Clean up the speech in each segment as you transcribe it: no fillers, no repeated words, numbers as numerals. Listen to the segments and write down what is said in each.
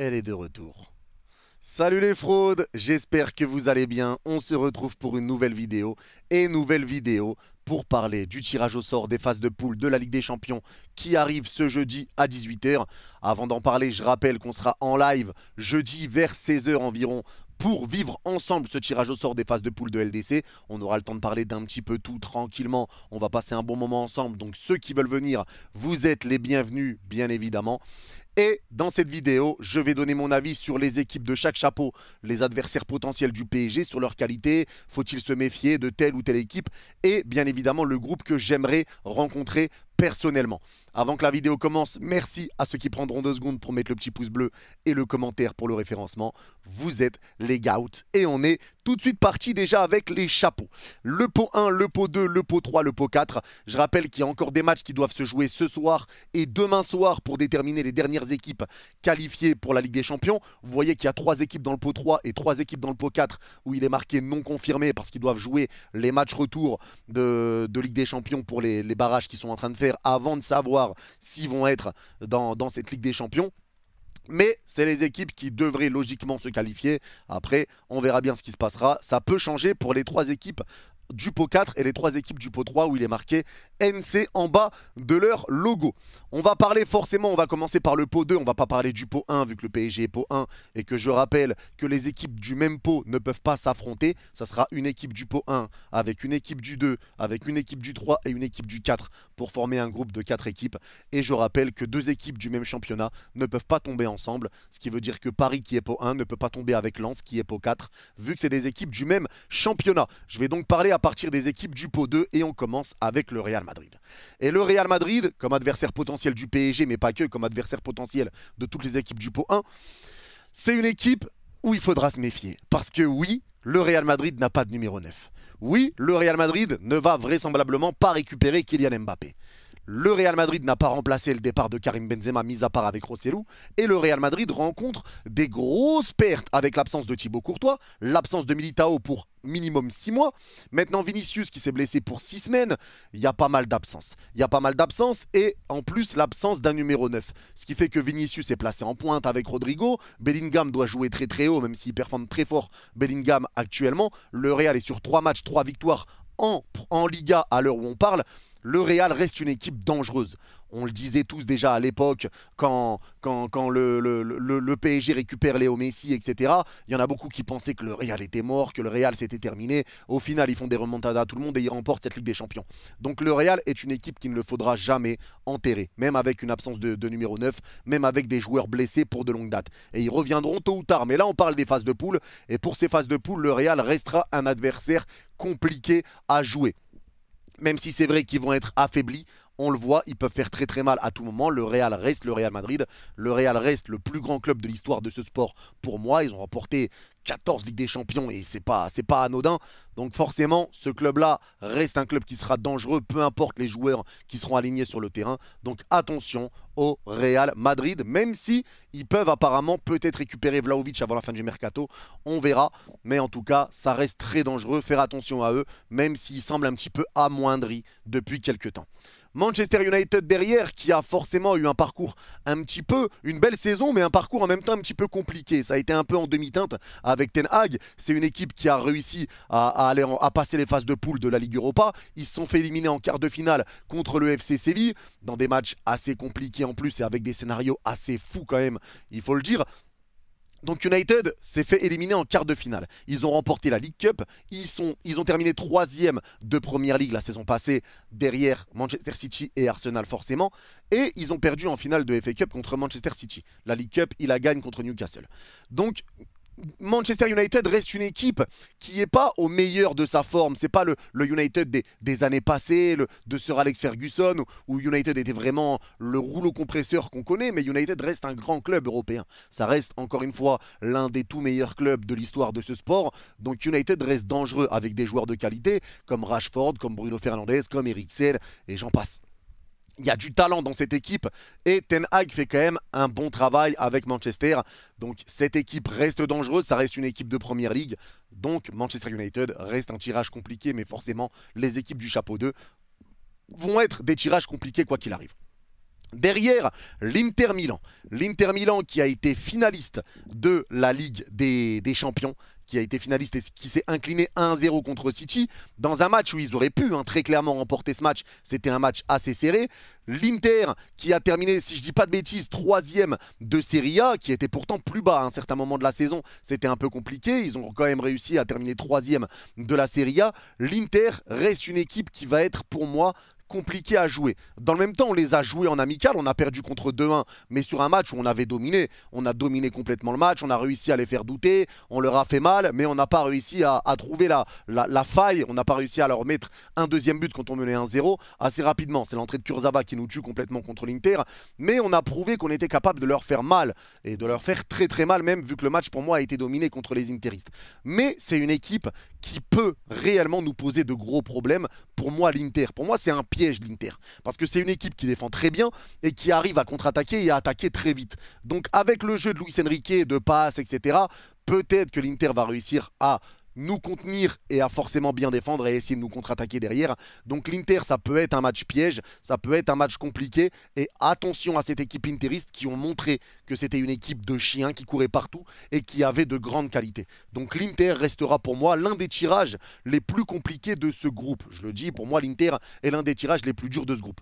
Elle est de retour. Salut les fraudes, j'espère que vous allez bien. On se retrouve pour une nouvelle vidéo. Et nouvelle vidéo pour parler du tirage au sort des phases de poule de la Ligue des Champions qui arrive ce jeudi à 18 h. Avant d'en parler, je rappelle qu'on sera en live jeudi vers 16 h environ pour vivre ensemble ce tirage au sort des phases de poule de LDC. On aura le temps de parler d'un petit peu tout tranquillement. On va passer un bon moment ensemble. Donc ceux qui veulent venir, vous êtes les bienvenus, bien évidemment. Et dans cette vidéo, je vais donner mon avis sur les équipes de chaque chapeau, les adversaires potentiels du PSG, sur leur qualité, faut-il se méfier de telle ou telle équipe, et bien évidemment le groupe que j'aimerais rencontrer personnellement. Avant que la vidéo commence, merci à ceux qui prendront 2 secondes pour mettre le petit pouce bleu et le commentaire pour le référencement. Vous êtes les Gouts et on est tout de suite parti déjà avec les chapeaux. Le pot 1, le pot 2, le pot 3, le pot 4. Je rappelle qu'il y a encore des matchs qui doivent se jouer ce soir et demain soir pour déterminer les dernières équipes qualifiées pour la Ligue des Champions. Vous voyez qu'il y a 3 équipes dans le pot 3 et 3 équipes dans le pot 4 où il est marqué non confirmé parce qu'ils doivent jouer les matchs retour de Ligue des Champions pour les barrages qu'ils sont en train de faire avant de savoir s'ils vont être dans cette Ligue des Champions. Mais c'est les équipes qui devraient logiquement se qualifier. Après, on verra bien ce qui se passera. Ça peut changer pour les 3 équipes du pot 4 et les 3 équipes du pot 3 où il est marqué NC en bas de leur logo. On va parler forcément, on va commencer par le pot 2, on va pas parler du pot 1 vu que le PSG est pot 1 et que je rappelle que les équipes du même pot ne peuvent pas s'affronter. Ça sera une équipe du pot 1 avec une équipe du 2, avec une équipe du 3 et une équipe du 4 pour former un groupe de 4 équipes. Et je rappelle que 2 équipes du même championnat ne peuvent pas tomber ensemble, ce qui veut dire que Paris qui est pot 1 ne peut pas tomber avec Lens qui est pot 4 vu que c'est des équipes du même championnat. Je vais donc parler à partir des équipes du pot 2 et on commence avec le Real Madrid. Et le Real Madrid, comme adversaire potentiel du PSG, mais pas que, comme adversaire potentiel de toutes les équipes du pot 1, c'est une équipe où il faudra se méfier. Parce que oui, le Real Madrid n'a pas de numéro 9. Oui, le Real Madrid ne va vraisemblablement pas récupérer Kylian Mbappé. Le Real Madrid n'a pas remplacé le départ de Karim Benzema, mis à part avec Rossellou. Et le Real Madrid rencontre des grosses pertes avec l'absence de Thibaut Courtois, l'absence de Militao pour minimum 6 mois. Maintenant, Vinicius qui s'est blessé pour 6 semaines. Il y a pas mal d'absences. Il y a pas mal d'absences et en plus l'absence d'un numéro 9. Ce qui fait que Vinicius est placé en pointe avec Rodrigo. Bellingham doit jouer très très haut, même s'il performe très fort Bellingham actuellement. Le Real est sur 3 matchs, 3 victoires en Liga à l'heure où on parle. Le Real reste une équipe dangereuse. On le disait tous déjà à l'époque quand le PSG récupère Léo Messi, etc. Il y en a beaucoup qui pensaient que le Real était mort, que le Real s'était terminé. Au final, ils font des remontadas à tout le monde et ils remportent cette Ligue des Champions. Donc le Real est une équipe qu'il ne faudra jamais enterrer, même avec une absence de numéro 9, même avec des joueurs blessés pour de longue date. Et ils reviendront tôt ou tard. Mais là, on parle des phases de poule. Et pour ces phases de poule, le Real restera un adversaire compliqué à jouer. Même si c'est vrai qu'ils vont être affaiblis, on le voit, ils peuvent faire très très mal à tout moment. Le Real reste le Real Madrid. Le Real reste le plus grand club de l'histoire de ce sport pour moi. Ils ont remporté 14 Ligues des Champions et c'est pas anodin. Donc forcément, ce club-là reste un club qui sera dangereux, peu importe les joueurs qui seront alignés sur le terrain. Donc attention au Real Madrid, même si ils peuvent apparemment peut-être récupérer Vlahovic avant la fin du mercato. On verra, mais en tout cas, ça reste très dangereux. Faire attention à eux, même s'ils semblent un petit peu amoindris depuis quelques temps. Manchester United derrière qui a forcément eu un parcours un petit peu, une belle saison mais un parcours en même temps un petit peu compliqué. Ça a été un peu en demi-teinte avec Ten Hag. C'est une équipe qui a réussi à passer les phases de poule de la Ligue Europa. Ils se sont fait éliminer en quart de finale contre le FC Séville dans des matchs assez compliqués en plus et avec des scénarios assez fous quand même, il faut le dire. Donc United s'est fait éliminer en quart de finale. Ils ont remporté la League Cup. Ils ont terminé 3e de Première Ligue la saison passée, derrière Manchester City et Arsenal forcément. Et ils ont perdu en finale de FA Cup contre Manchester City. La League Cup, ils la gagnent contre Newcastle. Donc Manchester United reste une équipe qui n'est pas au meilleur de sa forme. C'est pas le United des années passées, de Sir Alex Ferguson, où United était vraiment le rouleau compresseur qu'on connaît, mais United reste un grand club européen. Ça reste encore une fois l'un des tout meilleurs clubs de l'histoire de ce sport. Donc United reste dangereux avec des joueurs de qualité, comme Rashford, comme Bruno Fernandes, comme Eriksen, et j'en passe. Il y a du talent dans cette équipe et Ten Hag fait quand même un bon travail avec Manchester. Donc cette équipe reste dangereuse, ça reste une équipe de Première Ligue. Donc Manchester United reste un tirage compliqué, mais forcément les équipes du chapeau 2 vont être des tirages compliqués quoi qu'il arrive. Derrière, l'Inter Milan. L'Inter Milan qui a été finaliste de la Ligue des Champions, qui a été finaliste et qui s'est incliné 1-0 contre City, dans un match où ils auraient pu très clairement remporter ce match. C'était un match assez serré. L'Inter qui a terminé, si je ne dis pas de bêtises, 3e de Serie A, qui était pourtant plus bas à un certain moment de la saison. C'était un peu compliqué. Ils ont quand même réussi à terminer 3e de la Serie A. L'Inter reste une équipe qui va être pour moi compliqué à jouer. Dans le même temps, on les a joués en amical, on a perdu contre 2-1, mais sur un match où on avait dominé. On a dominé complètement le match, on a réussi à les faire douter, on leur a fait mal, mais on n'a pas réussi à trouver la faille, on n'a pas réussi à leur mettre un deuxième but quand on menait 1-0 assez rapidement. C'est l'entrée de Kurzawa qui nous tue complètement contre l'Inter, mais on a prouvé qu'on était capable de leur faire mal, et de leur faire très très mal même, vu que le match pour moi a été dominé contre les Interistes. Mais c'est une équipe qui peut réellement nous poser de gros problèmes. Pour moi, l'Inter, pour moi c'est un piège l'Inter, parce que c'est une équipe qui défend très bien et qui arrive à contre-attaquer et à attaquer très vite. Donc avec le jeu de Luis Enrique, de passes, etc., peut-être que l'Inter va réussir à nous contenir et à forcément bien défendre et essayer de nous contre-attaquer derrière. Donc l'Inter, ça peut être un match piège, ça peut être un match compliqué, et attention à cette équipe interiste qui ont montré que c'était une équipe de chiens qui courait partout et qui avait de grandes qualités. Donc l'Inter restera pour moi l'un des tirages les plus compliqués de ce groupe. Je le dis, pour moi l'Inter est l'un des tirages les plus durs de ce groupe.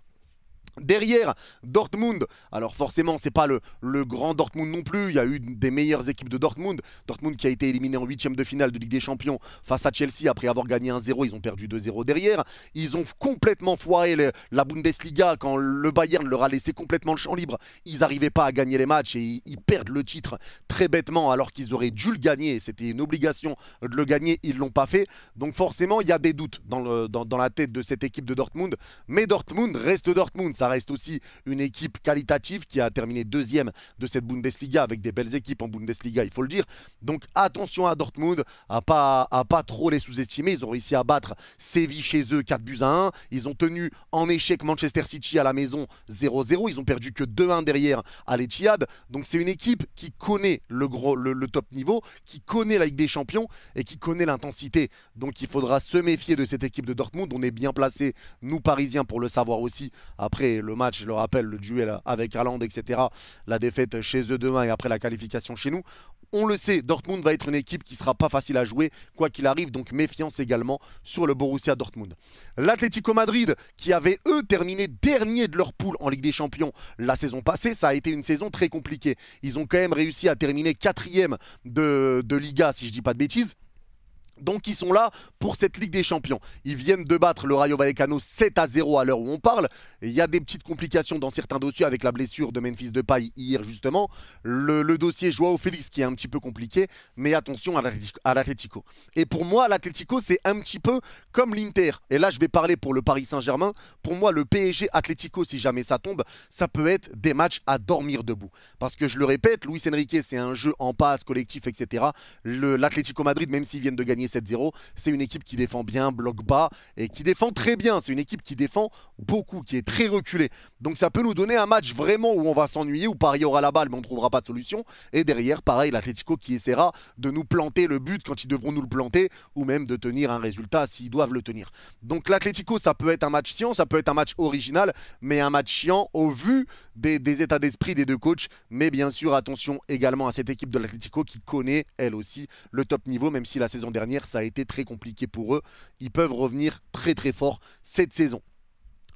Derrière, Dortmund. Alors forcément, c'est pas le grand Dortmund non plus. Il y a eu des meilleures équipes de Dortmund. Dortmund qui a été éliminé en 8e de finale de Ligue des Champions face à Chelsea. Après avoir gagné 1-0, ils ont perdu 2-0 derrière. Ils ont complètement foiré la Bundesliga quand le Bayern leur a laissé complètement le champ libre. Ils n'arrivaient pas à gagner les matchs et ils perdent le titre très bêtement alors qu'ils auraient dû le gagner. C'était une obligation de le gagner. Ils ne l'ont pas fait. Donc forcément, il y a des doutes dans la tête de cette équipe de Dortmund. Mais Dortmund reste Dortmund. Ça reste aussi une équipe qualitative qui a terminé 2e de cette Bundesliga avec des belles équipes en Bundesliga, il faut le dire. Donc attention à Dortmund, à pas trop les sous-estimer. Ils ont réussi à battre Séville chez eux 4-1. Ils ont tenu en échec Manchester City à la maison 0-0. Ils ont perdu que 2-1 derrière à l'Etihad. Donc c'est une équipe qui connaît le top niveau, qui connaît la Ligue des Champions et qui connaît l'intensité. Donc il faudra se méfier de cette équipe de Dortmund. On est bien placés, nous Parisiens, pour le savoir aussi. Après le match, je le rappelle, le duel avec Haaland, etc. La défaite chez eux demain et après la qualification chez nous. On le sait, Dortmund va être une équipe qui ne sera pas facile à jouer, quoi qu'il arrive, donc méfiance également sur le Borussia Dortmund. L'Atlético Madrid, qui avait eux terminé dernier de leur poule en Ligue des Champions la saison passée, ça a été une saison très compliquée. Ils ont quand même réussi à terminer 4e de Liga, si je ne dis pas de bêtises. Donc ils sont là pour cette Ligue des Champions. Ils viennent de battre le Rayo Vallecano 7-0 à l'heure où on parle. Et il y a des petites complications dans certains dossiers avec la blessure de Memphis Depay hier justement. Le dossier Joao Félix qui est un petit peu compliqué. Mais attention à l'Atlético. Et pour moi, l'Atlético c'est un petit peu comme l'Inter. Et là je vais parler pour le Paris Saint-Germain. Pour moi le PSG Atlético, si jamais ça tombe, ça peut être des matchs à dormir debout. Parce que je le répète, Luis Enrique c'est un jeu en passe, collectif, etc. L'Atlético Madrid, même s'ils viennent de gagner 7-0, c'est une équipe qui défend bien, bloque bas et qui défend très bien. C'est une équipe qui défend beaucoup, qui est très reculée. Donc ça peut nous donner un match vraiment où on va s'ennuyer, où Paris aura la balle mais on ne trouvera pas de solution. Et derrière, pareil, l'Atlético qui essaiera de nous planter le but quand ils devront nous le planter, ou même de tenir un résultat s'ils doivent le tenir. Donc l'Atlético, ça peut être un match chiant, ça peut être un match original, mais un match chiant au vu des états d'esprit des deux coachs. Mais bien sûr, attention également à cette équipe de l'Atlético qui connaît, elle aussi, le top niveau, même si la saison dernière, ça a été très compliqué pour eux. Ils peuvent revenir très très fort cette saison.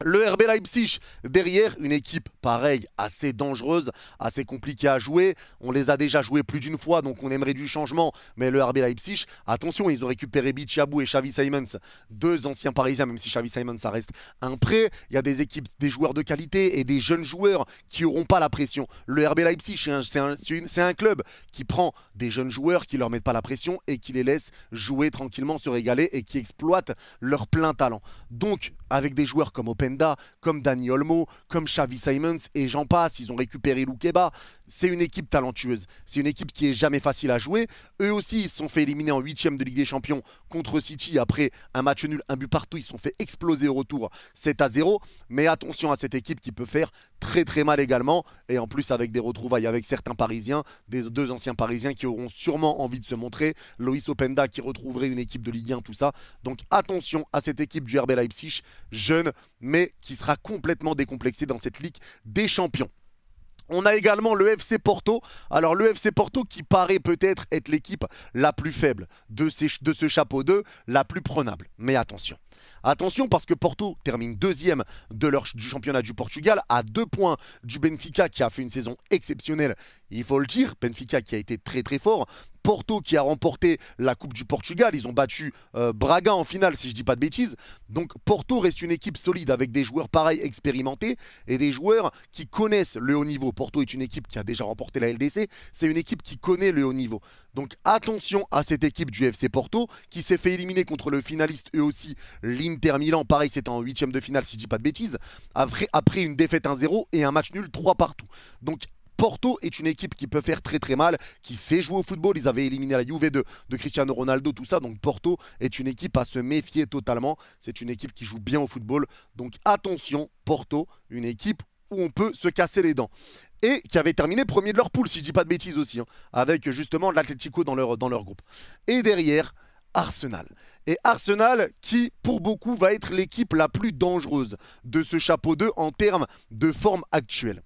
Le RB Leipzig, derrière, une équipe pareille, assez dangereuse, assez compliquée à jouer. On les a déjà joués plus d'une fois, donc on aimerait du changement. Mais le RB Leipzig, attention, ils ont récupéré Bichabou et Xavi Simons, deux anciens Parisiens, même si Xavi Simons, ça reste un prêt. Il y a des équipes, des joueurs de qualité et des jeunes joueurs qui n'auront pas la pression. Le RB Leipzig, c'est un club qui prend des jeunes joueurs, qui ne leur mettent pas la pression et qui les laisse jouer tranquillement, se régaler et qui exploitent leur plein talent. Donc, avec des joueurs comme Openda, comme Dani Olmo, comme Xavi Simons et j'en passe, ils ont récupéré Loukeba. c'est une équipe talentueuse. C'est une équipe qui est jamais facile à jouer. Eux aussi, ils se sont fait éliminer en 8e de Ligue des Champions contre City après un match nul, un but partout. Ils se sont fait exploser au retour 7-0. Mais attention à cette équipe qui peut faire très très mal également. Et en plus avec des retrouvailles avec certains Parisiens, des deux anciens Parisiens qui auront sûrement envie de se montrer. Loïs Openda qui retrouverait une équipe de Ligue 1, tout ça. Donc attention à cette équipe du RB Leipzig, jeune, mais qui sera complètement décomplexée dans cette Ligue des Champions. On a également le FC Porto. Alors le FC Porto qui paraît peut-être être l'équipe la plus faible de ce chapeau 2, la plus prenable. Mais attention. Attention parce que Porto termine 2e du championnat du Portugal à 2 points du Benfica qui a fait une saison exceptionnelle. Il faut le dire, Benfica qui a été très très fort. Porto qui a remporté la Coupe du Portugal. Ils ont battu Braga en finale si je ne dis pas de bêtises. Donc Porto reste une équipe solide avec des joueurs pareils expérimentés et des joueurs qui connaissent le haut niveau. Porto est une équipe qui a déjà remporté la LDC. C'est une équipe qui connaît le haut niveau. Donc attention à cette équipe du FC Porto qui s'est fait éliminer contre le finaliste eux aussi, l'Inter Milan. Pareil, c'était en 8e de finale si je ne dis pas de bêtises. Après une défaite 1-0 et un match nul 3 partout. Donc Porto est une équipe qui peut faire très très mal, qui sait jouer au football. Ils avaient éliminé la Juve de Cristiano Ronaldo, tout ça. Donc Porto est une équipe à se méfier totalement. C'est une équipe qui joue bien au football. Donc attention, Porto, une équipe où on peut se casser les dents. Et qui avait terminé premier de leur poule, si je ne dis pas de bêtises aussi, hein, avec justement l'Atlético dans leur groupe. Et derrière, Arsenal. Et Arsenal qui, pour beaucoup, va être l'équipe la plus dangereuse de ce chapeau 2 en termes de forme actuelle.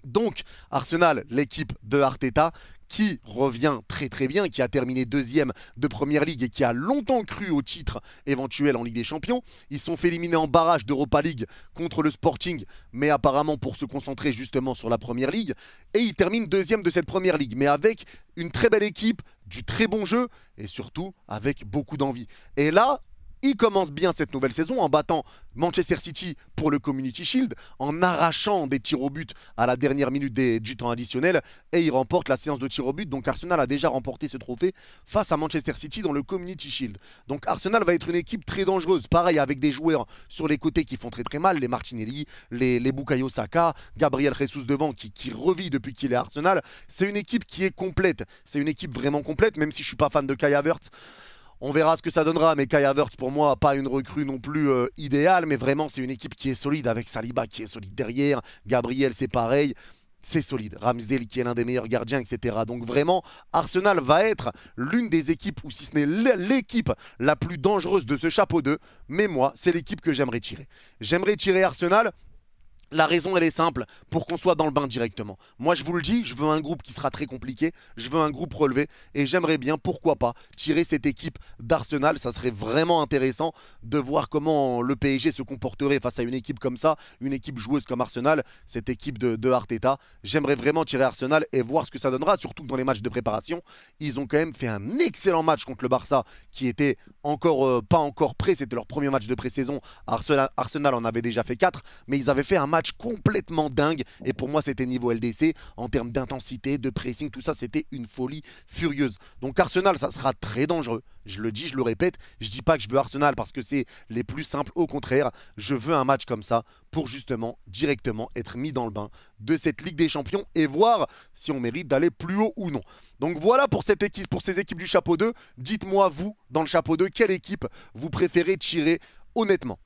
Donc, Arsenal, l'équipe de Arteta, qui revient très très bien, qui a terminé 2e de Première Ligue et qui a longtemps cru au titre éventuel en Ligue des Champions. Ils sont fait éliminer en barrage d'Europa League contre le Sporting, mais apparemment pour se concentrer justement sur la Première Ligue. Et ils terminent 2e de cette Première Ligue, mais avec une très belle équipe, du très bon jeu et surtout avec beaucoup d'envie. Et là, il commence bien cette nouvelle saison en battant Manchester City pour le Community Shield, en arrachant des tirs au but à la dernière minute du temps additionnel et il remporte la séance de tirs au but. Donc Arsenal a déjà remporté ce trophée face à Manchester City dans le Community Shield. Donc Arsenal va être une équipe très dangereuse, pareil avec des joueurs sur les côtés qui font très très mal, les Martinelli, les Bukayo Saka, Gabriel Jesus devant qui revit depuis qu'il est à Arsenal. C'est une équipe qui est complète, c'est une équipe vraiment complète, même si je ne suis pas fan de Kai Havertz. On verra ce que ça donnera, mais Kai Havertz, pour moi, pas une recrue non plus idéale, mais vraiment, c'est une équipe qui est solide, avec Saliba qui est solide derrière, Gabriel, c'est pareil, c'est solide. Ramsdale qui est l'un des meilleurs gardiens, etc. Donc vraiment, Arsenal va être l'une des équipes, ou si ce n'est l'équipe la plus dangereuse de ce chapeau 2, mais moi, c'est l'équipe que j'aimerais tirer. J'aimerais tirer Arsenal. La raison, elle est simple, pour qu'on soit dans le bain directement. Moi, je vous le dis, je veux un groupe qui sera très compliqué, je veux un groupe relevé, et j'aimerais bien, pourquoi pas, tirer cette équipe d'Arsenal. Ça serait vraiment intéressant de voir comment le PSG se comporterait face à une équipe comme ça, une équipe joueuse comme Arsenal, cette équipe de Arteta. J'aimerais vraiment tirer Arsenal et voir ce que ça donnera, surtout que dans les matchs de préparation, ils ont quand même fait un excellent match contre le Barça, qui était pas encore prêt, c'était leur premier match de pré-saison. Arsenal en avait déjà fait 4, mais ils avaient fait un match complètement dingue et pour moi c'était niveau LDC en termes d'intensité, de pressing, tout ça c'était une folie furieuse. Donc Arsenal ça sera très dangereux, je le dis, je le répète, je dis pas que je veux Arsenal parce que c'est les plus simples, au contraire, je veux un match comme ça pour justement directement être mis dans le bain de cette Ligue des Champions et voir si on mérite d'aller plus haut ou non. Donc voilà pour cette équipe, pour ces équipes du chapeau 2, dites-moi vous dans le chapeau 2 quelle équipe vous préférez tirer honnêtement.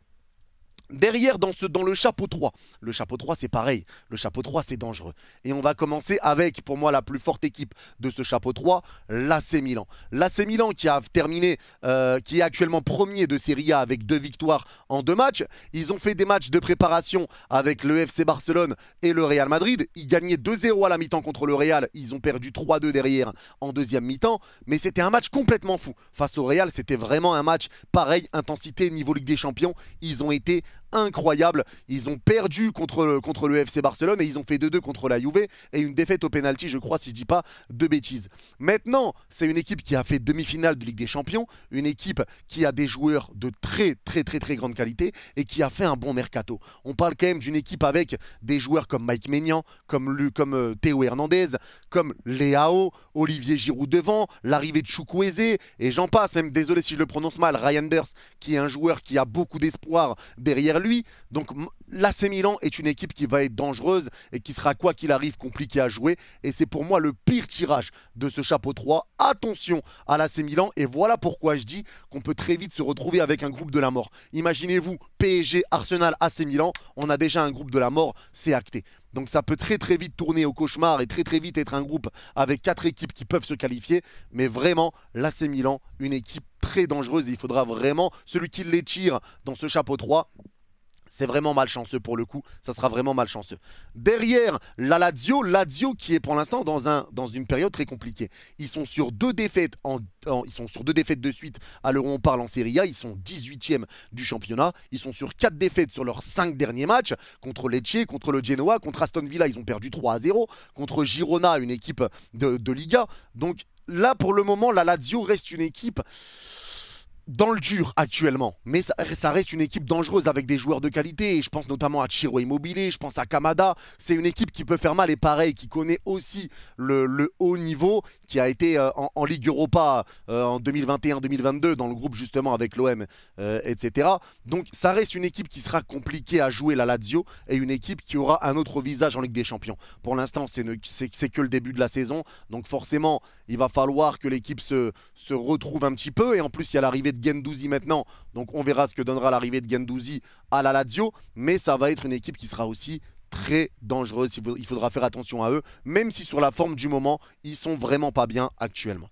Derrière, dans le chapeau 3, le chapeau 3 c'est pareil, le chapeau 3 c'est dangereux. Et on va commencer avec, pour moi, la plus forte équipe de ce chapeau 3, l'AC Milan. L'AC Milan qui a terminé, qui est actuellement premier de Serie A avec 2 victoires en 2 matchs. Ils ont fait des matchs de préparation avec le FC Barcelone et le Real Madrid. Ils gagnaient 2-0 à la mi-temps contre le Real, ils ont perdu 3-2 derrière en deuxième mi-temps. Mais c'était un match complètement fou. Face au Real, c'était vraiment un match pareil, intensité, niveau Ligue des Champions. Ils ont été incroyable, ils ont perdu contre le FC Barcelone et ils ont fait 2-2 contre la Juve et une défaite au penalty, je crois, si je dis pas de bêtises. Maintenant, c'est une équipe qui a fait demi-finale de Ligue des Champions, une équipe qui a des joueurs de très grande qualité et qui a fait un bon mercato. On parle quand même d'une équipe avec des joueurs comme Mike Maignan, comme Théo Hernandez, comme Leao, Olivier Giroud devant, l'arrivée de Chukwueze et j'en passe, même désolé si je le prononce mal, Ryan Ders qui est un joueur qui a beaucoup d'espoir derrière lui. Donc l'AC Milan est une équipe qui va être dangereuse et qui sera quoi qu'il arrive compliqué à jouer. Et c'est pour moi le pire tirage de ce chapeau 3. Attention à l'AC Milan et voilà pourquoi je dis qu'on peut très vite se retrouver avec un groupe de la mort. Imaginez-vous PSG, Arsenal, AC Milan, on a déjà un groupe de la mort, c'est acté. Donc ça peut très très vite tourner au cauchemar et très très vite être un groupe avec 4 équipes qui peuvent se qualifier. Mais vraiment, l'AC Milan, une équipe très dangereuse et il faudra vraiment, celui qui les tire dans ce chapeau 3, c'est vraiment malchanceux pour le coup, ça sera vraiment malchanceux. Derrière, la Lazio qui est pour l'instant dans une période très compliquée. Ils sont sur 2 défaites ils sont sur 2 défaites de suite à l'heure où on parle en Serie A. Ils sont 18e du championnat. Ils sont sur 4 défaites sur leurs 5 derniers matchs. Contre Lecce, contre le Genoa, contre Aston Villa, ils ont perdu 3-0. Contre Girona, une équipe de Liga. Donc là, pour le moment, la Lazio reste une équipe dans le dur actuellement, mais ça reste une équipe dangereuse avec des joueurs de qualité, et je pense notamment à Ciro Immobile, je pense à Kamada. C'est une équipe qui peut faire mal et pareil, qui connaît aussi le haut niveau, qui a été en Ligue Europa en 2021-2022 dans le groupe justement avec l'OM, etc. Donc ça reste une équipe qui sera compliquée à jouer, la Lazio, et une équipe qui aura un autre visage en Ligue des Champions. Pour l'instant, c'est que le début de la saison, donc forcément, il va falloir que l'équipe se retrouve un petit peu, et en plus il y a l'arrivée de Guendouzi maintenant, donc on verra ce que donnera l'arrivée de Guendouzi à la Lazio, mais ça va être une équipe qui sera aussi très dangereuse. Il faudra faire attention à eux, même si sur la forme du moment, ils sont vraiment pas bien actuellement.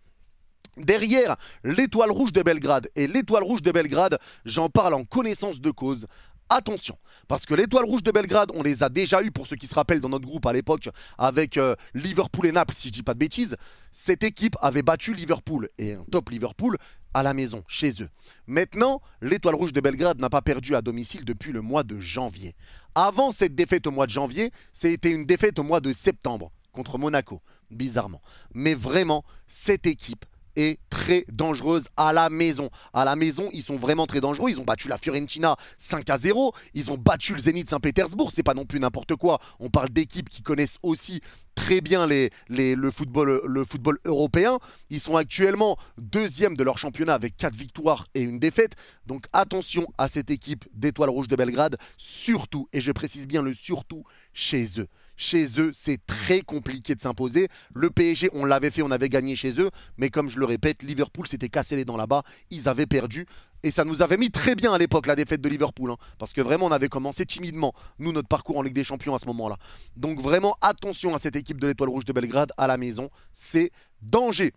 Derrière, l'Étoile Rouge de Belgrade, et l'Étoile Rouge de Belgrade, j'en parle en connaissance de cause. Attention, parce que l'Étoile Rouge de Belgrade, on les a déjà eu pour ceux qui se rappellent dans notre groupe à l'époque avec Liverpool et Naples, si je dis pas de bêtises. Cette équipe avait battu Liverpool, et un top Liverpool, à la maison, chez eux. Maintenant, l'Étoile Rouge de Belgrade n'a pas perdu à domicile depuis le mois de janvier. Avant cette défaite au mois de janvier, c'était une défaite au mois de septembre contre Monaco, bizarrement. Mais vraiment, cette équipe est très dangereuse à la maison. À la maison, ils sont vraiment très dangereux. Ils ont battu la Fiorentina 5-0. Ils ont battu le Zénith Saint-Pétersbourg. C'est pas non plus n'importe quoi. On parle d'équipes qui connaissent aussi très bien le football européen. Ils sont actuellement 2e de leur championnat avec 4 victoires et une défaite. Donc attention à cette équipe d'Étoile Rouge de Belgrade. Surtout, et je précise bien le surtout, chez eux. Chez eux, c'est très compliqué de s'imposer. Le PSG, on l'avait fait, on avait gagné chez eux. Mais comme je le répète, Liverpool s'était cassé les dents là-bas. Ils avaient perdu. Et ça nous avait mis très bien à l'époque, la défaite de Liverpool. Hein, parce que vraiment, on avait commencé timidement, nous, notre parcours en Ligue des Champions à ce moment-là. Donc vraiment, attention à cette équipe de l'Étoile Rouge de Belgrade à la maison. C'est danger.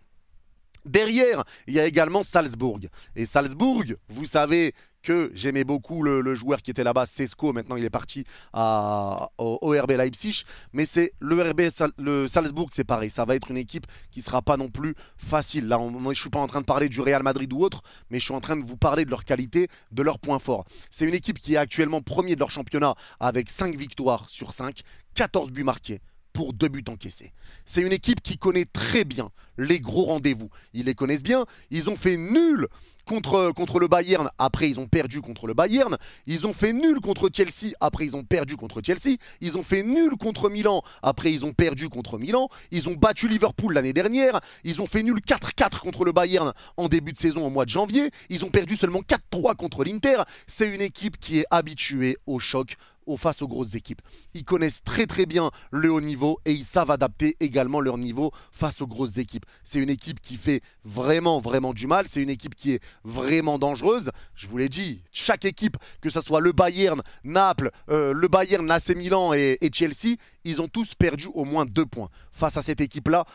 Derrière, il y a également Salzbourg. Et Salzbourg, vous savez que j'aimais beaucoup le joueur qui était là-bas, Sesko. Maintenant, il est parti au RB Leipzig. Mais c'est le Salzbourg, c'est pareil. Ça va être une équipe qui ne sera pas non plus facile. Là, je ne suis pas en train de parler du Real Madrid ou autre, mais je suis en train de vous parler de leur qualité, de leurs points forts. C'est une équipe qui est actuellement premier de leur championnat avec 5 victoires sur 5, 14 buts marqués pour 2 buts encaissés. C'est une équipe qui connaît très bien les gros rendez-vous. Ils les connaissent bien. Ils ont fait nul contre le Bayern. Après, ils ont perdu contre le Bayern. Ils ont fait nul contre Chelsea. Après, ils ont perdu contre Chelsea. Ils ont fait nul contre Milan. Après, ils ont perdu contre Milan. Ils ont battu Liverpool l'année dernière. Ils ont fait nul 4-4 contre le Bayern en début de saison au mois de janvier. Ils ont perdu seulement 4-3 contre l'Inter. C'est une équipe qui est habituée au choc face aux grosses équipes. Ils connaissent très très bien le haut niveau et ils savent adapter également leur niveau face aux grosses équipes. C'est une équipe qui fait vraiment vraiment du mal. C'est une équipe qui est vraiment dangereuse. Je vous l'ai dit, chaque équipe, que ce soit le Bayern, Naples, le Bayern, l'AC Milan et Chelsea, ils ont tous perdu au moins 2 points face à cette équipe-là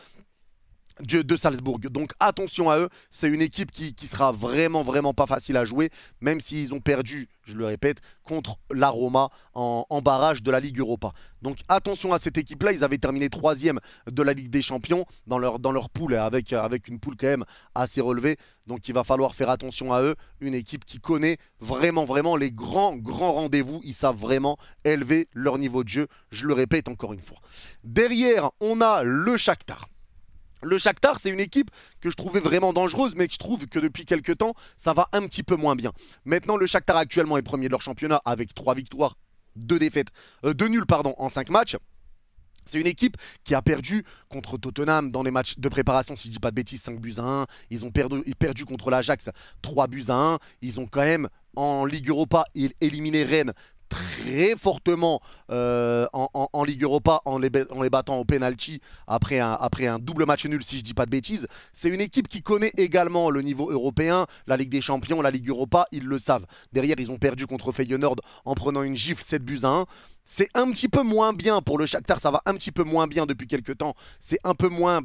de Salzbourg. Donc attention à eux, c'est une équipe qui sera vraiment vraiment pas facile à jouer, même s'ils ont perdu, je le répète, contre la Roma en barrage de la Ligue Europa. Donc attention à cette équipe-là, ils avaient terminé 3e de la Ligue des Champions dans leur poule, avec une poule quand même assez relevée. Donc il va falloir faire attention à eux, une équipe qui connaît vraiment vraiment les grands rendez-vous, ils savent vraiment élever leur niveau de jeu, je le répète encore une fois. Derrière, on a le Shakhtar. Le Shakhtar, c'est une équipe que je trouvais vraiment dangereuse, mais que je trouve que depuis quelques temps, ça va un petit peu moins bien. Maintenant, le Shakhtar actuellement est premier de leur championnat avec 3 victoires, 2 défaites, 2 nuls pardon, en 5 matchs. C'est une équipe qui a perdu contre Tottenham dans les matchs de préparation, si je ne dis pas de bêtises, 5 buts à 1. Ils ont perdu contre l'Ajax 3 buts à 1. Ils ont quand même, en Ligue Europa, éliminé Rennes très fortement en Ligue Europa en les battant au penalty après un double match nul, si je dis pas de bêtises. C'est une équipe qui connaît également le niveau européen, la Ligue des Champions, la Ligue Europa, ils le savent. Derrière, ils ont perdu contre Feyenoord en prenant une gifle 7-1. C'est un petit peu moins bien pour le Shakhtar, ça va un petit peu moins bien depuis quelques temps. C'est un peu moins...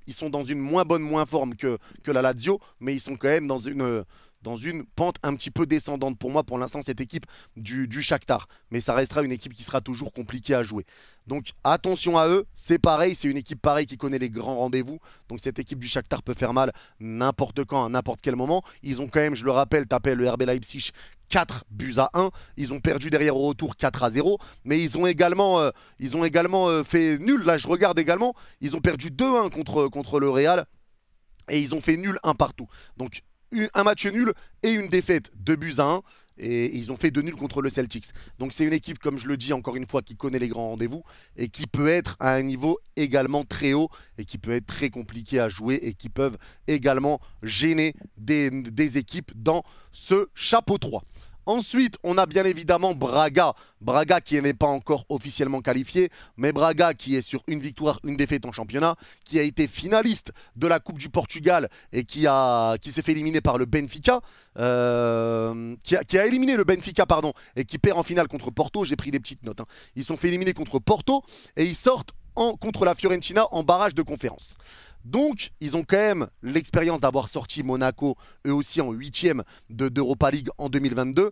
Ils sont dans une moins bonne, moins forme que la Lazio, mais ils sont quand même dans une pente un petit peu descendante pour moi, pour l'instant, cette équipe du Shakhtar. Mais ça restera une équipe qui sera toujours compliquée à jouer. Donc attention à eux, c'est pareil, c'est une équipe pareille qui connaît les grands rendez-vous. Donc cette équipe du Shakhtar peut faire mal n'importe quand, à n'importe quel moment. Ils ont quand même, je le rappelle, tapé le RB Leipzig 4-1. Ils ont perdu derrière au retour 4-0. Mais ils ont également fait nul. Là, je regarde également. Ils ont perdu 2-1 contre le Real. Et ils ont fait nul un partout. Donc un match nul et une défaite 2-1. Et ils ont fait 2 nuls contre le Celtics. Donc c'est une équipe, comme je le dis encore une fois, qui connaît les grands rendez-vous et qui peut être à un niveau également très haut et qui peut être très compliqué à jouer et qui peuvent également gêner des équipes dans ce chapeau 3. Ensuite, on a bien évidemment Braga. Braga qui n'est pas encore officiellement qualifié, mais Braga qui est sur une victoire, une défaite en championnat, qui a été finaliste de la Coupe du Portugal et qui s'est fait éliminer par le Benfica, qui a éliminé le Benfica, pardon, et qui perd en finale contre Porto. J'ai pris des petites notes. Ils sont fait éliminer contre Porto et ils sortent contre la Fiorentina en barrage de conférence. Donc, ils ont quand même l'expérience d'avoir sorti Monaco, eux aussi en 8e d'Europa League en 2022.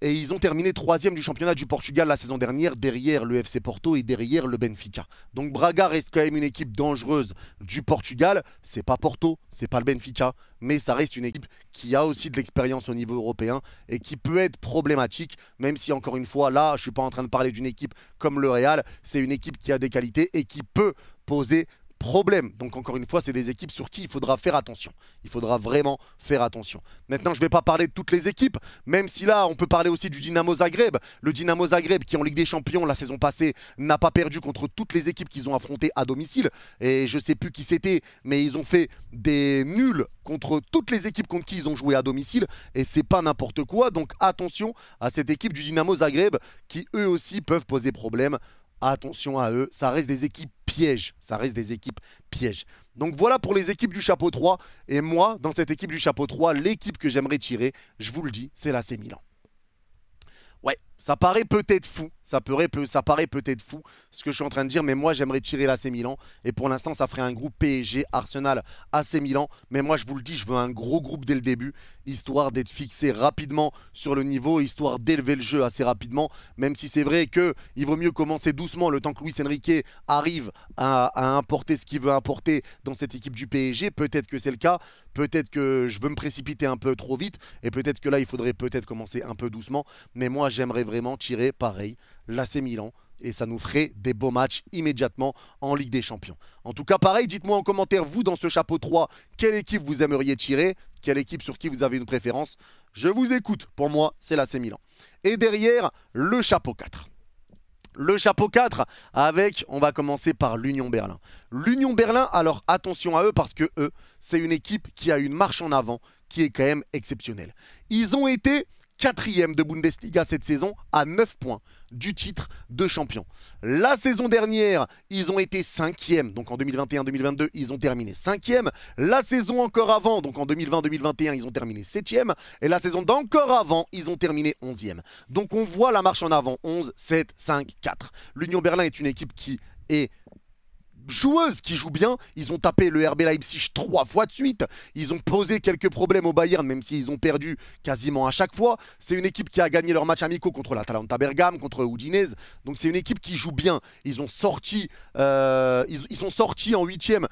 Et ils ont terminé 3e du championnat du Portugal la saison dernière, derrière le FC Porto et derrière le Benfica. Donc Braga reste quand même une équipe dangereuse du Portugal. C'est pas Porto, c'est pas le Benfica, mais ça reste une équipe qui a aussi de l'expérience au niveau européen et qui peut être problématique, même si encore une fois, là, je suis pas en train de parler d'une équipe comme le Real. C'est une équipe qui a des qualités et qui peut poser problème. Donc encore une fois, c'est des équipes sur qui il faudra faire attention. Il faudra vraiment faire attention. Maintenant, je ne vais pas parler de toutes les équipes, même si là, on peut parler aussi du Dynamo Zagreb. Le Dynamo Zagreb qui en Ligue des Champions la saison passée n'a pas perdu contre toutes les équipes qu'ils ont affrontées à domicile. Et je ne sais plus qui c'était, mais ils ont fait des nuls contre toutes les équipes contre qui ils ont joué à domicile. Et c'est pas n'importe quoi. Donc attention à cette équipe du Dynamo Zagreb qui eux aussi peuvent poser problème. Attention à eux, ça reste des équipes pièges. Ça reste des équipes pièges. Donc voilà pour les équipes du chapeau 3. Et moi, dans cette équipe du chapeau 3, l'équipe que j'aimerais tirer, je vous le dis, c'est l'AC Milan. Ouais, ça paraît peut-être fou, ça paraît peut-être fou ce que je suis en train de dire, mais moi j'aimerais tirer l'AC Milan et pour l'instant ça ferait un groupe PSG, Arsenal, AC Milan, mais moi je vous le dis, je veux un gros groupe dès le début, histoire d'être fixé rapidement sur le niveau, histoire d'élever le jeu assez rapidement, même si c'est vrai qu'il vaut mieux commencer doucement le temps que Luis Enrique arrive à importer ce qu'il veut importer dans cette équipe du PSG, peut-être que c'est le cas, peut-être que je veux me précipiter un peu trop vite et peut-être que là il faudrait peut-être commencer un peu doucement, mais moi j'aimerais vraiment tirer pareil l'AC Milan et ça nous ferait des beaux matchs immédiatement en Ligue des Champions. En tout cas pareil, dites-moi en commentaire vous dans ce chapeau 3 quelle équipe vous aimeriez tirer, quelle équipe sur qui vous avez une préférence. Je vous écoute, pour moi c'est l'AC Milan. Et derrière le chapeau 4. Le chapeau 4 avec, on va commencer par l'Union Berlin. L'Union Berlin, alors attention à eux parce que eux, c'est une équipe qui a une marche en avant qui est quand même exceptionnelle. Ils ont été 4e de Bundesliga cette saison à 9 points du titre de champion. La saison dernière, ils ont été 5e, donc en 2021-2022, ils ont terminé 5e. La saison encore avant, donc en 2020-2021, ils ont terminé 7e. Et la saison d'encore avant, ils ont terminé 11e. Donc on voit la marche en avant, 11, 7, 5, 4. L'Union Berlin est une équipe qui est joueuses qui jouent bien, ils ont tapé le RB Leipzig 3 fois de suite, ils ont posé quelques problèmes au Bayern même s'ils ont perdu quasiment à chaque fois. C'est une équipe qui a gagné leurs matchs amicaux contre l'Atalanta Bergame, contre Udinese, donc c'est une équipe qui joue bien. Ils sont sortis en 8e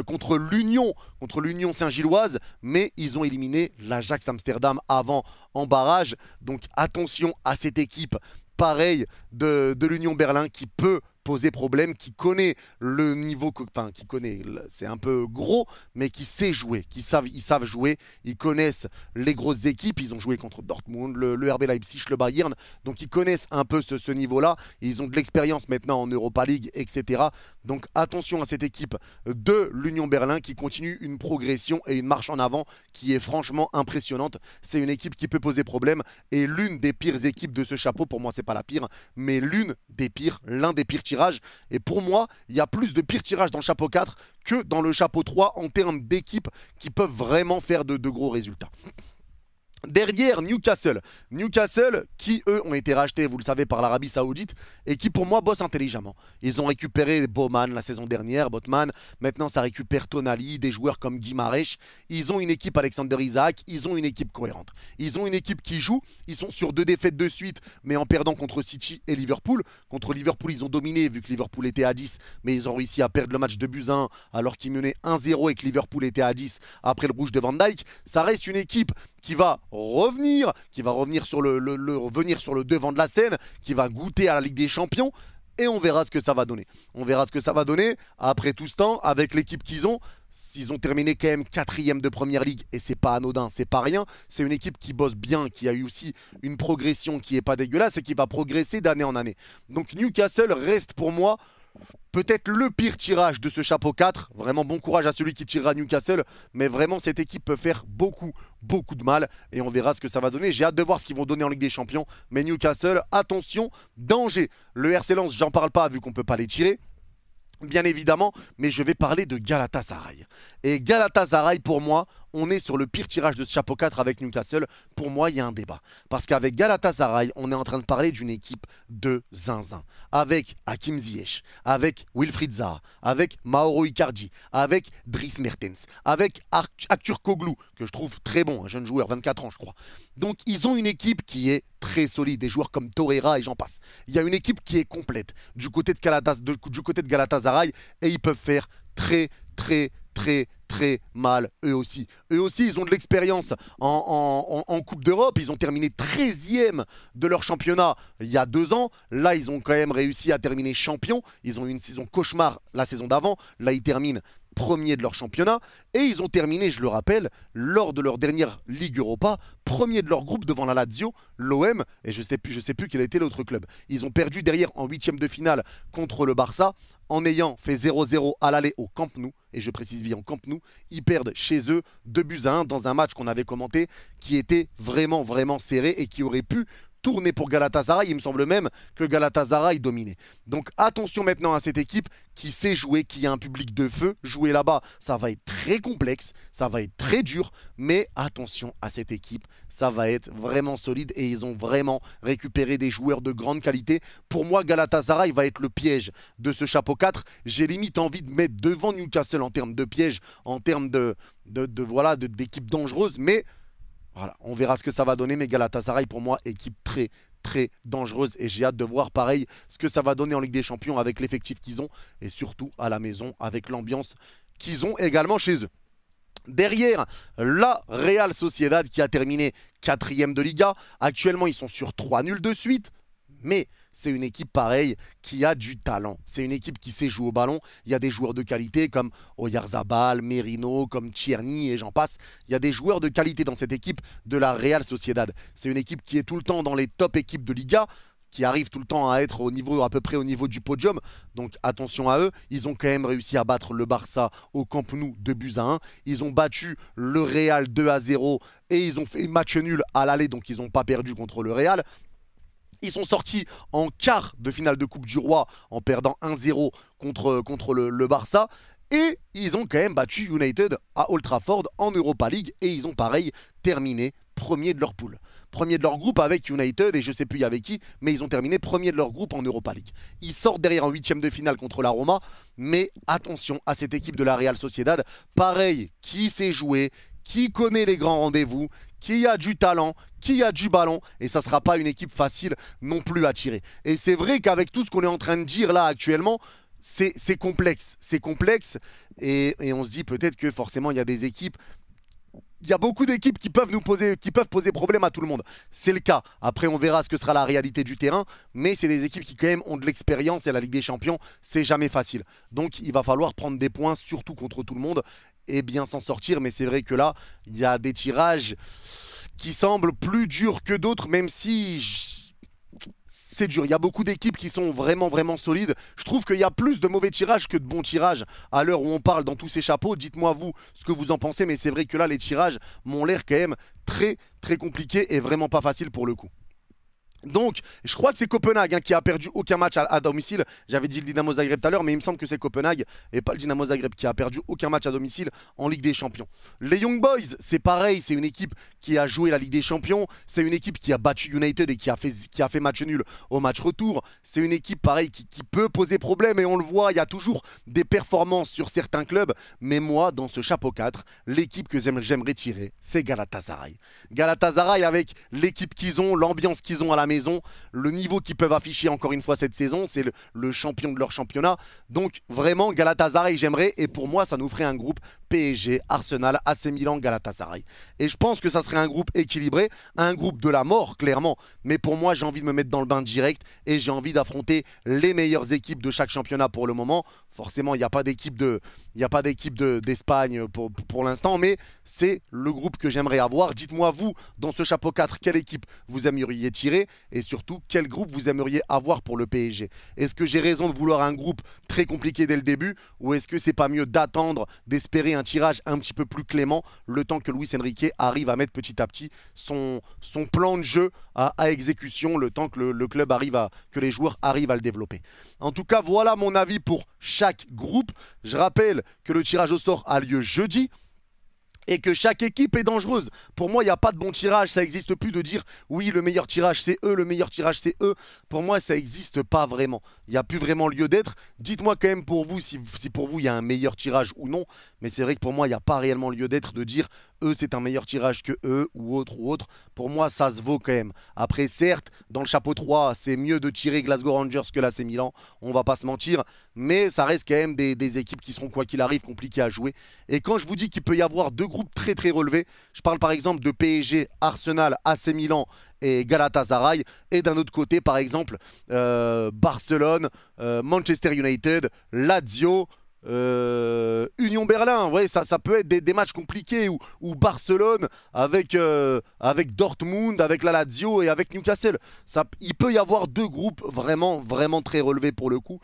contre l'Union Saint-Gilloise, mais ils ont éliminé l'Ajax Amsterdam avant en barrage, donc attention à cette équipe pareil de l'Union Berlin qui peut poser problème, qui connaît le niveau, enfin qui connaît, c'est un peu gros, mais qui sait jouer, ils savent jouer, ils connaissent les grosses équipes, ils ont joué contre Dortmund, le RB Leipzig, le Bayern, donc ils connaissent un peu ce niveau-là, ils ont de l'expérience maintenant en Europa League, etc. Donc attention à cette équipe de l'Union Berlin qui continue une progression et une marche en avant qui est franchement impressionnante. C'est une équipe qui peut poser problème et l'une des pires équipes de ce chapeau, pour moi c'est pas la pire, mais l'une des pires, l'un des pires tirages. Et pour moi, il y a plus de pires tirages dans le chapeau 4 que dans le chapeau 3 en termes d'équipes qui peuvent vraiment faire de gros résultats. Derrière, Newcastle. Newcastle qui, eux, ont été rachetés, vous le savez, par l'Arabie Saoudite et qui, pour moi, bossent intelligemment. Ils ont récupéré Bowman la saison dernière, Botman. Maintenant, ça récupère Tonali, des joueurs comme Guimarães. Ils ont une équipe Alexander Isaac. Ils ont une équipe cohérente. Ils ont une équipe qui joue. Ils sont sur 2 défaites de suite, mais en perdant contre City et Liverpool. Contre Liverpool, ils ont dominé vu que Liverpool était à 10, mais ils ont réussi à perdre le match de buts à 1 alors qu'ils menaient 1-0 et que Liverpool était à 10 après le rouge de Van Dijk. Ça reste une équipe qui va revenir sur revenir sur le devant de la scène, qui va goûter à la Ligue des Champions. Et on verra ce que ça va donner. On verra ce que ça va donner après tout ce temps avec l'équipe qu'ils ont. S'ils ont terminé quand même 4e de Première Ligue, et c'est pas anodin, c'est pas rien. C'est une équipe qui bosse bien, qui a eu aussi une progression qui est pas dégueulasse et qui va progresser d'année en année. Donc Newcastle reste pour moi peut-être le pire tirage de ce chapeau 4. Vraiment bon courage à celui qui tirera Newcastle. Mais vraiment cette équipe peut faire beaucoup de mal. Et on verra ce que ça va donner. J'ai hâte de voir ce qu'ils vont donner en Ligue des Champions. Mais Newcastle, attention, danger. Le RC Lens, j'en parle pas vu qu'on peut pas les tirer. Bien évidemment, mais je vais parler de Galatasaray. Et Galatasaray, pour moi, on est sur le pire tirage de ce chapeau 4 avec Newcastle. Pour moi, il y a un débat. Parce qu'avec Galatasaray, on est en train de parler d'une équipe de zinzin. Avec Hakim Ziyech, avec Wilfried Zaha, avec Mauro Icardi, avec Dries Mertens, avec Aktürkoğlu, que je trouve très bon, un jeune joueur, 24 ans je crois. Donc ils ont une équipe qui est très solide, des joueurs comme Torreira et j'en passe. Il y a une équipe qui est complète du côté de Galatasaray et ils peuvent faire très mal eux aussi. Eux aussi, ils ont de l'expérience en Coupe d'Europe. Ils ont terminé 13e de leur championnat il y a 2 ans. Là, ils ont quand même réussi à terminer champion. Ils ont eu une saison cauchemar la saison d'avant. Là, ils terminent premier de leur championnat. Et ils ont terminé, je le rappelle, lors de leur dernière Ligue Europa, premier de leur groupe devant la Lazio, l'OM, et je sais plus quel était l'autre club. Ils ont perdu derrière en 8e de finale contre le Barça, en ayant fait 0-0 à l'aller au Camp Nou, et je précise bien au Camp Nou, ils perdent chez eux 2-1 dans un match qu'on avait commenté, qui était vraiment serré et qui aurait pu tourner pour Galatasaray. Il me semble même que Galatasaray dominait. Donc attention maintenant à cette équipe qui sait jouer, qui a un public de feu. Jouer là-bas, ça va être très complexe, ça va être très dur, mais attention à cette équipe, ça va être vraiment solide et ils ont vraiment récupéré des joueurs de grande qualité. Pour moi, Galatasaray va être le piège de ce chapeau 4. J'ai limite envie de mettre devant Newcastle en termes de piège, en termes d'équipe dangereuse, mais voilà, on verra ce que ça va donner, mais Galatasaray pour moi, équipe très dangereuse et j'ai hâte de voir pareil ce que ça va donner en Ligue des Champions avec l'effectif qu'ils ont et surtout à la maison avec l'ambiance qu'ils ont également chez eux. Derrière, la Real Sociedad qui a terminé 4e de Liga. Actuellement, ils sont sur 3 nuls de suite. Mais c'est une équipe pareille qui a du talent. C'est une équipe qui sait jouer au ballon. Il y a des joueurs de qualité comme Oyarzabal, Merino, comme Tierney et j'en passe. Il y a des joueurs de qualité dans cette équipe de la Real Sociedad. C'est une équipe qui est tout le temps dans les top équipes de Liga, qui arrive tout le temps à être à peu près au niveau du podium. Donc attention à eux. Ils ont quand même réussi à battre le Barça au Camp Nou 2-1. Ils ont battu le Real 2-0 et ils ont fait match nul à l'aller. Donc ils n'ont pas perdu contre le Real. Ils sont sortis en quart de finale de Coupe du Roi en perdant 1-0 contre le Barça. Et ils ont quand même battu United à Old Trafford en Europa League. Et ils ont pareil terminé premier de leur poule. Premier de leur groupe avec United et je ne sais plus avec qui. Mais ils ont terminé premier de leur groupe en Europa League. Ils sortent derrière en 8e de finale contre la Roma. Mais attention à cette équipe de la Real Sociedad. Pareil, qui sait jouer, qui connaît les grands rendez-vous, qui a du talent, qui a du ballon, et ça ne sera pas une équipe facile non plus à tirer. Et c'est vrai qu'avec tout ce qu'on est en train de dire là actuellement, c'est complexe, et on se dit peut-être que forcément il y a des équipes il y a beaucoup d'équipes qui peuvent poser problème à tout le monde. C'est le cas. Après, on verra ce que sera la réalité du terrain. Mais c'est des équipes qui, quand même, ont de l'expérience. Et la Ligue des Champions, c'est jamais facile. Donc, il va falloir prendre des points, surtout contre tout le monde, et bien s'en sortir. Mais c'est vrai que là, il y a des tirages qui semblent plus durs que d'autres, même si c'est dur. Il y a beaucoup d'équipes qui sont vraiment, vraiment solides. Je trouve qu'il y a plus de mauvais tirages que de bons tirages à l'heure où on parle dans tous ces chapeaux. Dites-moi vous ce que vous en pensez, mais c'est vrai que là, les tirages m'ont l'air quand même très, très compliqués et vraiment pas faciles pour le coup. Donc, je crois que c'est Copenhague qui a perdu aucun match à domicile. J'avais dit le Dynamo Zagreb tout à l'heure, mais il me semble que c'est Copenhague et pas le Dynamo Zagreb qui a perdu aucun match à domicile en Ligue des Champions. Les Young Boys, c'est pareil, c'est une équipe qui a joué la Ligue des Champions. C'est une équipe qui a battu United et qui a fait match nul au match retour. C'est une équipe, pareil, qui peut poser problème et on le voit, il y a toujours des performances sur certains clubs. Mais moi, dans ce chapeau 4, l'équipe que j'aimerais tirer, c'est Galatasaray. Galatasaray avec l'équipe qu'ils ont, l'ambiance qu'ils ont à la maison, le niveau qu'ils peuvent afficher encore une fois cette saison, c'est le champion de leur championnat. Donc vraiment Galatasaray j'aimerais, et pour moi ça nous ferait un groupe PSG, Arsenal, AC Milan, Galatasaray. Et je pense que ça serait un groupe équilibré, un groupe de la mort clairement, mais pour moi j'ai envie de me mettre dans le bain direct et j'ai envie d'affronter les meilleures équipes de chaque championnat pour le moment. Forcément il n'y a pas d'équipe d'Espagne pour l'instant, mais c'est le groupe que j'aimerais avoir. Dites-moi vous, dans ce chapeau 4, quelle équipe vous aimeriez tirer et surtout quel groupe vous aimeriez avoir pour le PSG. Est-ce que j'ai raison de vouloir un groupe très compliqué dès le début ou est-ce que c'est pas mieux d'attendre, d'espérer un tirage un petit peu plus clément le temps que Luis Enrique arrive à mettre petit à petit son plan de jeu à exécution, le temps que le club que les joueurs arrivent à le développer. En tout cas, voilà mon avis pour chaque groupe. Je rappelle que le tirage au sort a lieu jeudi et que chaque équipe est dangereuse. Pour moi, il n'y a pas de bon tirage. Ça n'existe plus de dire oui, le meilleur tirage c'est eux, le meilleur tirage c'est eux. Pour moi, ça n'existe pas vraiment. Il n'y a plus vraiment lieu d'être. Dites-moi quand même pour vous si pour vous il y a un meilleur tirage ou non. Mais c'est vrai que pour moi, il n'y a pas réellement lieu d'être de dire eux c'est un meilleur tirage que eux ou autre ou autre. Pour moi, ça se vaut quand même. Après, certes, dans le chapeau 3, c'est mieux de tirer Glasgow Rangers que l'AC Milan. On va pas se mentir. Mais ça reste quand même des équipes qui seront, quoi qu'il arrive, compliquées à jouer. Et quand je vous dis qu'il peut y avoir deux groupes très très relevés, je parle par exemple de PSG, Arsenal, AC Milan et Galatasaray, et d'un autre côté par exemple Barcelone, Manchester United, Lazio, Union Berlin. Ouais, ça peut être des matchs compliqués ou Barcelone avec Dortmund, avec la Lazio et avec Newcastle. Il peut y avoir deux groupes vraiment vraiment très relevés pour le coup.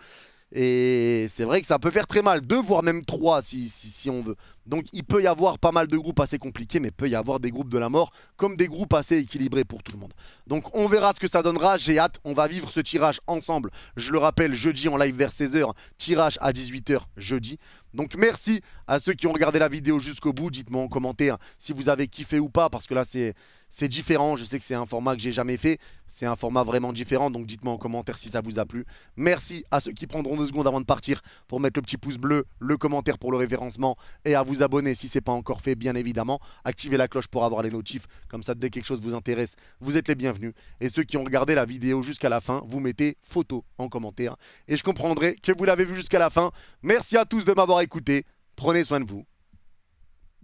Et c'est vrai que ça peut faire très mal, 2 voire même 3 si on veut. Donc il peut y avoir pas mal de groupes assez compliqués, mais il peut y avoir des groupes de la mort, comme des groupes assez équilibrés pour tout le monde. Donc on verra ce que ça donnera, j'ai hâte, on va vivre ce tirage ensemble. Je le rappelle, jeudi en live vers 16 h, tirage à 18 h jeudi. Donc merci à ceux qui ont regardé la vidéo jusqu'au bout, dites-moi en commentaire si vous avez kiffé ou pas, parce que là c'est différent, je sais que c'est un format que j'ai jamais fait, c'est un format vraiment différent, donc dites-moi en commentaire si ça vous a plu. Merci à ceux qui prendront 2 secondes avant de partir pour mettre le petit pouce bleu, le commentaire pour le référencement et à vous abonner si ce n'est pas encore fait bien évidemment. Activez la cloche pour avoir les notifs, comme ça dès que quelque chose vous intéresse, vous êtes les bienvenus. Et ceux qui ont regardé la vidéo jusqu'à la fin, vous mettez photo en commentaire et je comprendrai que vous l'avez vu jusqu'à la fin. Merci à tous de m'avoir écouté, prenez soin de vous.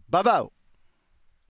Bye bye.